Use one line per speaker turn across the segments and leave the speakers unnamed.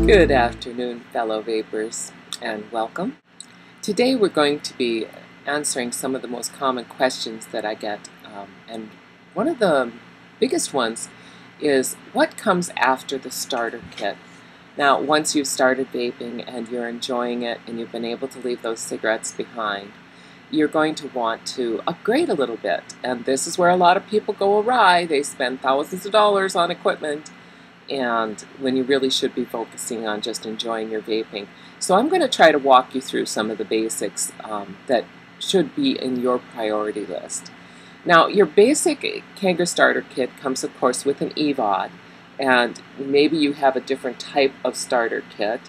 Good afternoon, fellow vapors, and welcome. Today we're going to be answering some of the most common questions that I get, and one of the biggest ones is what comes after the starter kit. Now, once you've started vaping and you're enjoying it and you've been able to leave those cigarettes behind, you're going to want to upgrade a little bit, and this is where a lot of people go awry. They spend thousands of dollars on equipment, and when you really should be focusing on just enjoying your vaping. So I'm going to try to walk you through some of the basics that should be in your priority list. Now, your basic Kanger starter kit comes, of course, with an EVOD, and maybe you have a different type of starter kit.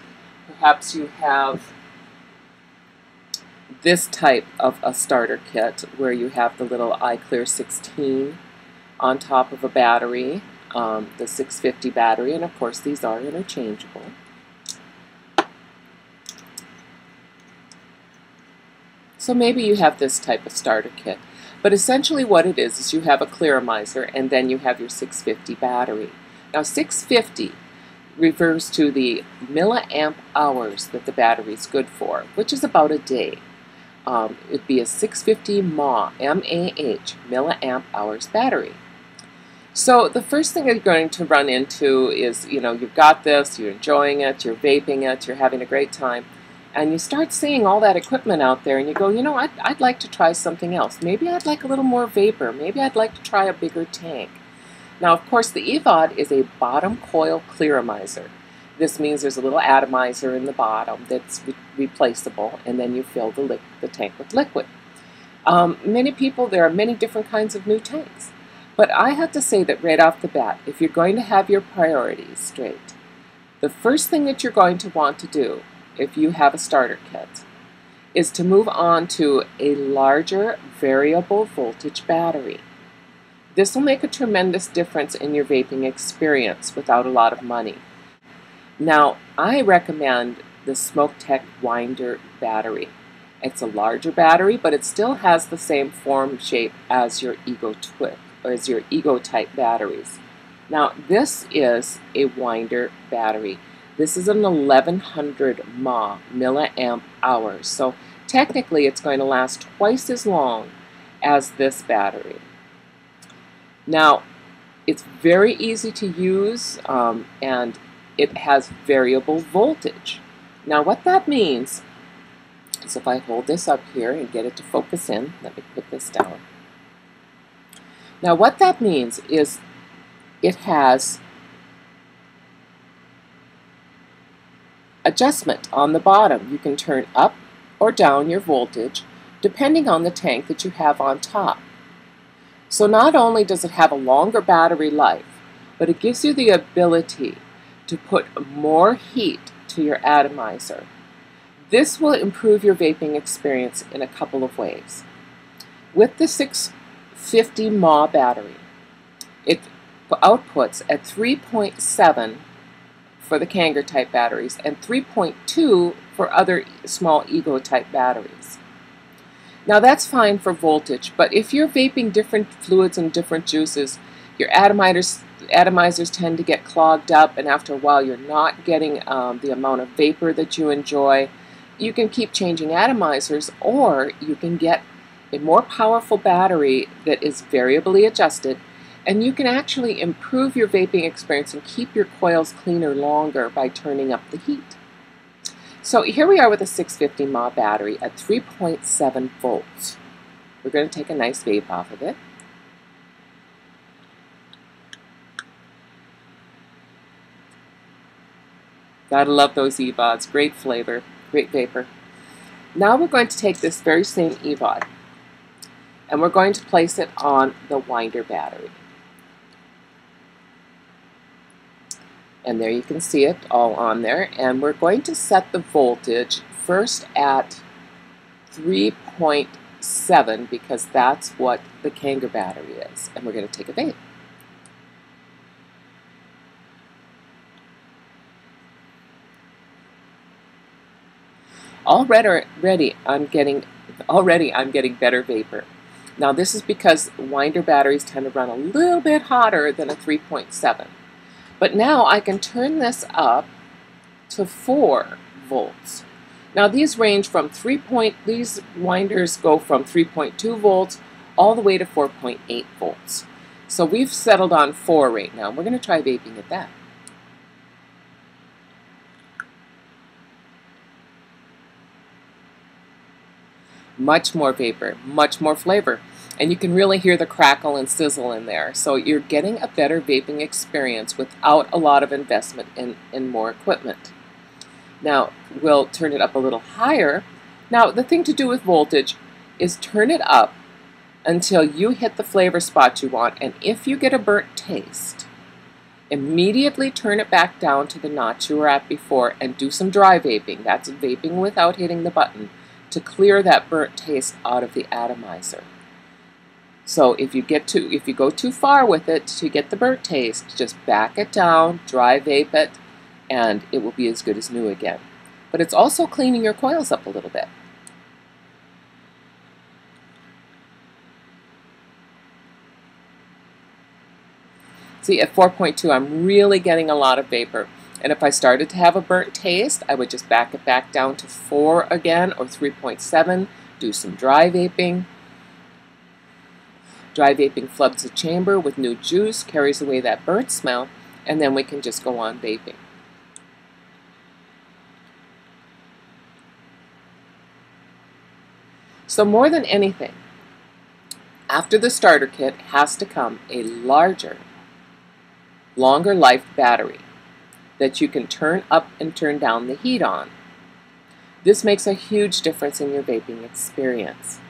Perhaps you have this type of a starter kit where you have the little iClear 16 on top of a battery. The 650 battery, and of course these are interchangeable. So maybe you have this type of starter kit, but essentially what it is you have a clearomizer and then you have your 650 battery. Now 650 refers to the milliamp hours that the battery is good for, which is about a day. It'd be a 650 mAh, M-A-H, milliamp hours battery. So the first thing you're going to run into is, you've got this, you're enjoying it, you're vaping it, you're having a great time, and you start seeing all that equipment out there and you go, I'd like to try something else. Maybe I'd like a little more vapor. Maybe I'd like to try a bigger tank. Now, of course, the EVOD is a bottom coil clearomizer. This means there's a little atomizer in the bottom that's replaceable, and then you fill the tank with liquid. There are many different kinds of new tanks. But I have to say that right off the bat, if you're going to have your priorities straight, the first thing that you're going to want to do, if you have a starter kit, is to move on to a larger variable voltage battery. This will make a tremendous difference in your vaping experience without a lot of money. Now, I recommend the SMOK Winder battery. It's a larger battery, but it still has the same form shape as your eGo Twist, or as your eGo type batteries. Now, this is a Winder battery. This is an 1100 mAh, milliamp hours. So technically it's going to last twice as long as this battery. Now, it's very easy to use, and it has variable voltage. Now, what that means is if I hold this up here and get it to focus in, let me put this down. Now, what that means is it has adjustment on the bottom. You can turn up or down your voltage depending on the tank that you have on top. So not only does it have a longer battery life, but it gives you the ability to put more heat to your atomizer. This will improve your vaping experience in a couple of ways. With the 650 mAh battery, it outputs at 3.7 for the Kanger type batteries and 3.2 for other small eGo type batteries. Now that's fine for voltage, but if you're vaping different fluids and different juices, your atomizers tend to get clogged up, and after a while you're not getting the amount of vapor that you enjoy. You can keep changing atomizers, or you can get a more powerful battery that is variably adjusted, and you can actually improve your vaping experience and keep your coils cleaner longer by turning up the heat. So here we are with a 650 mAh battery at 3.7 volts. We're going to take a nice vape off of it. Gotta love those EVODs. Great flavor, great vapor. Now we're going to take this very same EVOD and we're going to place it on the Winder battery. And there you can see it all on there. And we're going to set the voltage first at 3.7 because that's what the Kanger battery is. And we're going to take a vape. Already I'm getting better vapor. Now this is because Winder batteries tend to run a little bit hotter than a 3.7. But now I can turn this up to 4 volts. Now these range from these winders go from 3.2 volts all the way to 4.8 volts. So we've settled on 4 right now. We're going to try vaping at that. Much more vapor, much more flavor. And you can really hear the crackle and sizzle in there. So you're getting a better vaping experience without a lot of investment in more equipment. Now we'll turn it up a little higher. Now the thing to do with voltage is turn it up until you hit the flavor spot you want. And if you get a burnt taste, immediately turn it back down to the notch you were at before and do some dry vaping. That's vaping without hitting the button to clear that burnt taste out of the atomizer. So if you go too far with it to get the burnt taste, just back it down, dry vape it, and it will be as good as new again. But it's also cleaning your coils up a little bit. See, at 4.2, I'm really getting a lot of vapor. And if I started to have a burnt taste, I would just back it back down to 4 again, or 3.7, do some dry vaping. Dry vaping floods the chamber with new juice, carries away that burnt smell, and then we can just go on vaping. So more than anything, after the starter kit has to come a larger, longer life battery that you can turn up and turn down the heat on. This makes a huge difference in your vaping experience.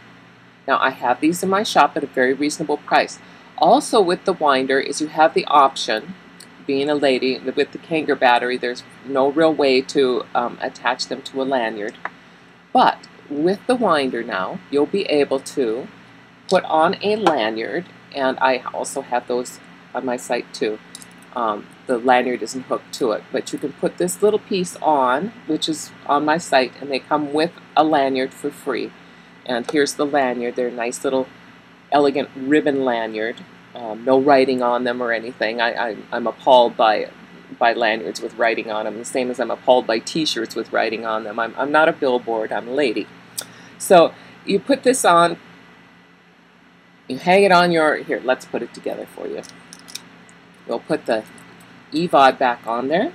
Now I have these in my shop at a very reasonable price. Also with the winder is you have the option, being a lady, with the Kangaroo battery there's no real way to attach them to a lanyard. But with the winder now, you'll be able to put on a lanyard, and I also have those on my site too. The lanyard isn't hooked to it, but you can put this little piece on, which is on my site, and they come with a lanyard for free. And here's the lanyard. They're a nice little elegant ribbon lanyard. No writing on them or anything. I'm appalled by lanyards with writing on them, the same as I'm appalled by t-shirts with writing on them. I'm not a billboard, I'm a lady. So you put this on, you hang it on your, here, let's put it together for you. We'll put the eVod back on there,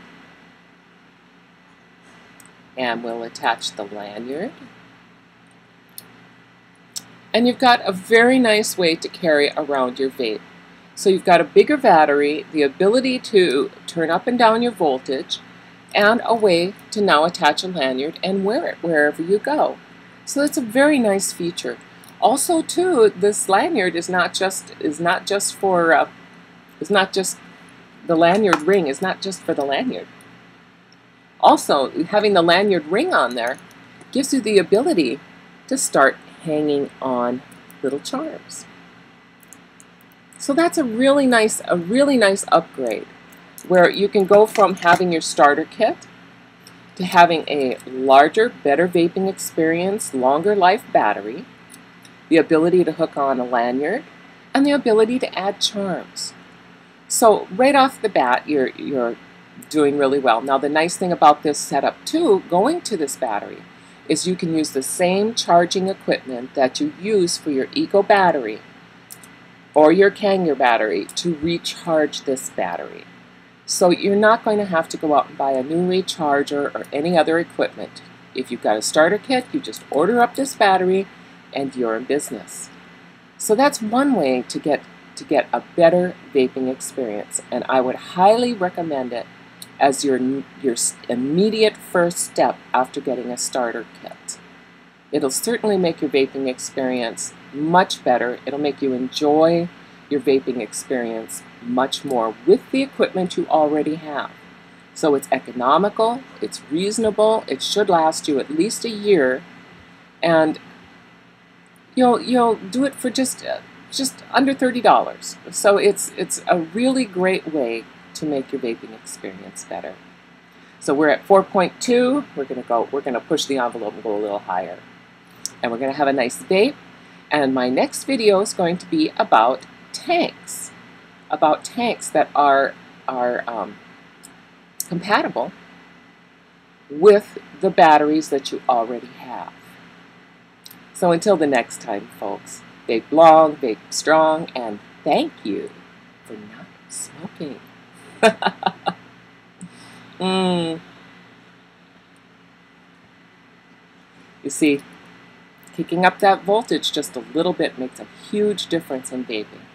and we'll attach the lanyard. And you've got a very nice way to carry around your vape. So you've got a bigger battery, the ability to turn up and down your voltage, and a way to now attach a lanyard and wear it wherever you go. So that's a very nice feature. Also, too, this lanyard is not just for the lanyard ring is not just for the lanyard. Also, having the lanyard ring on there gives you the ability to start hanging on little charms. So that's a really nice upgrade, where you can go from having your starter kit to having a larger, better vaping experience, longer life battery, the ability to hook on a lanyard, and the ability to add charms. So right off the bat, you're doing really well. Now the nice thing about this setup too, going to this battery, is you can use the same charging equipment that you use for your eGo battery or your Kangaroo battery to recharge this battery. So you're not going to have to go out and buy a new recharger or any other equipment. If you've got a starter kit, you just order up this battery and you're in business. So that's one way to get a better vaping experience, and I would highly recommend it as your immediate first step after getting a starter kit. It'll certainly make your vaping experience much better. It'll make you enjoy your vaping experience much more with the equipment you already have. So it's economical, it's reasonable, it should last you at least a year, and you'll do it for just under $30. So it's a really great way to make your vaping experience better. So we're at 4.2. We're gonna push the envelope and go a little higher, and we're gonna have a nice vape. And my next video is going to be about tanks, that are compatible with the batteries that you already have. So until the next time, folks, vape long, vape strong, and thank you for not smoking. You see, kicking up that voltage just a little bit makes a huge difference in vaping.